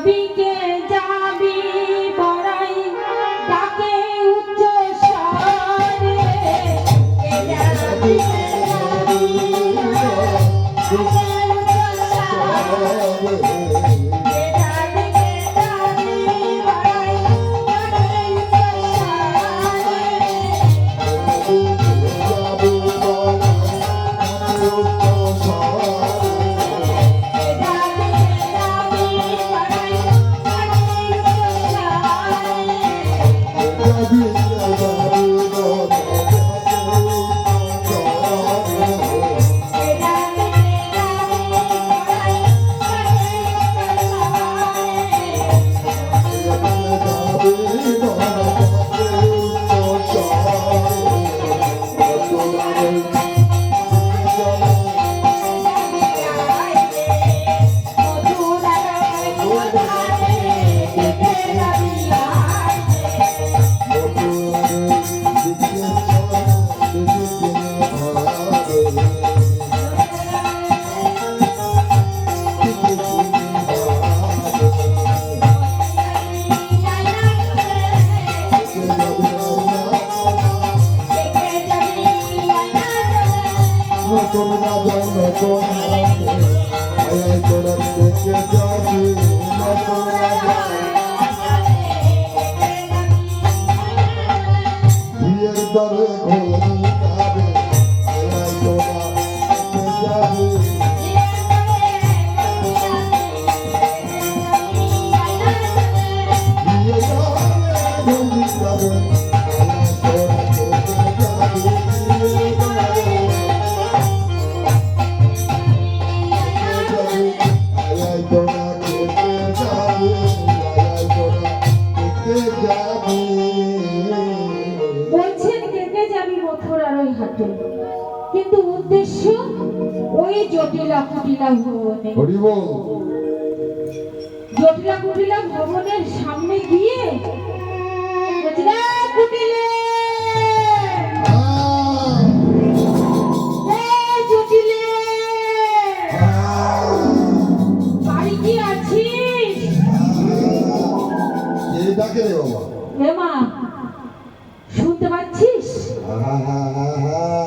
বিকে যাবি বড়াই ডাকে উচ্চ স্বরে যাবি কিন্তু উদ্দেশ্য ওই জটিলা কুটিলা ভবনে। জটিলা কুটিলা ভবনের সামনে গিয়ে কুটিলে জটিলে বাড়ি কি আছিস? মা শুনতে পাচ্ছিস?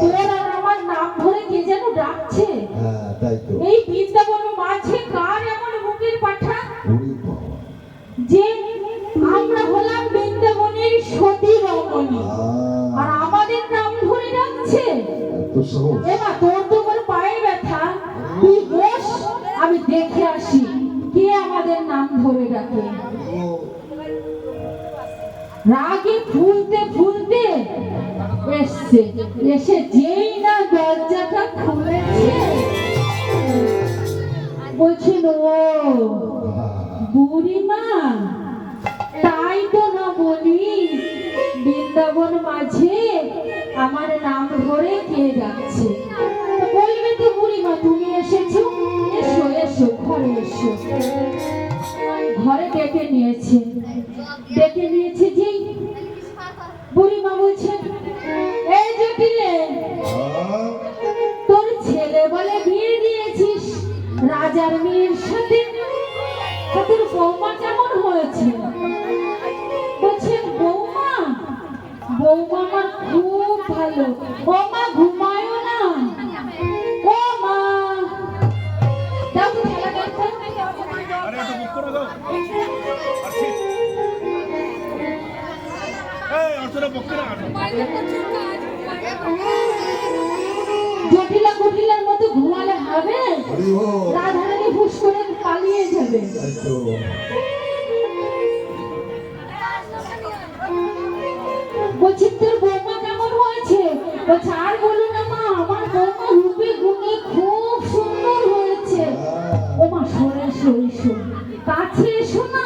তোর আর আমার নাম ধরে কে যেন ডাকছে। এই বৃন্দাবন মাঝে কার এমন মুখের পাঠা যে আমরা হলাম বৃন্দাবনের সতী রমণী আর আমাদের নাম ধরে ডাকছে। এমা তোর তো আমার পায়ে ব্যথা, তুই বস, আমি দেখে আসি কে আমাদের নাম ধরে ডাকে। রাগে ফুলতে ফুলতে এসছে, এসে যেই না দরজাটা খুলেছে বলছিল ও বুড়িমা, তাই তো না বলি বৃন্দাবন মাঝে আমার নাম ধরে কে যাচ্ছে। বলবে তো বুড়িমা তুমি এসেছো, এসো এসো ঘরে এসো। ঘরে ডেকে নিয়েছে, ডেকে নিয়েছে যেই বুড়িমা বলছেন এই জটিলে তোর ছেলে বলে বিয়ে দিয়েছিস রাজার মেয়ের সাথে, তোর বৌমা কেমন হয়েছে? বলছেন বৌমা, বৌমা আমার খুব ভালো। বৌমা ঘুমায়ও না, ও মা দাও খেলা করতে। জটিলা কুটিলার মতো ঘুমালে হবে? রাধারানী ফুস করে পালিয়ে যাবে। বলছি তোর বৌমা কেমন হয়েছে? বলছে আর বলো না মা, আমার বৌমা রূপে গুণে খুব সুন্দর হয়েছে। ও মা সরে এসো, এসো কাছে এসো না,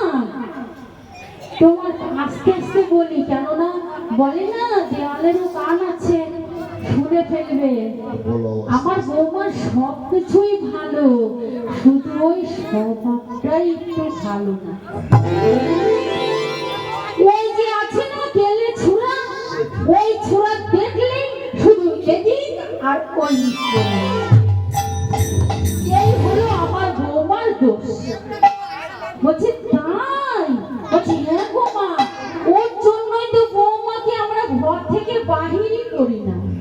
তোমার আস্তে আস্তে বলি, কেননা বলে না দেওয়ালেরও কান আছে, শুনে ফেলবে। আমার বৌমার সব কিছুই ভালো, শুধু ওই স্বভাবটাই একটু ভালো না। ওই যে আছে না তেলে ছুরা, ওই ছুরা দেখলে শুধু এদিক আর ওই এই হলো আমার বৌমার দোষ। বলছে তা থেকে বাহিরই করি না।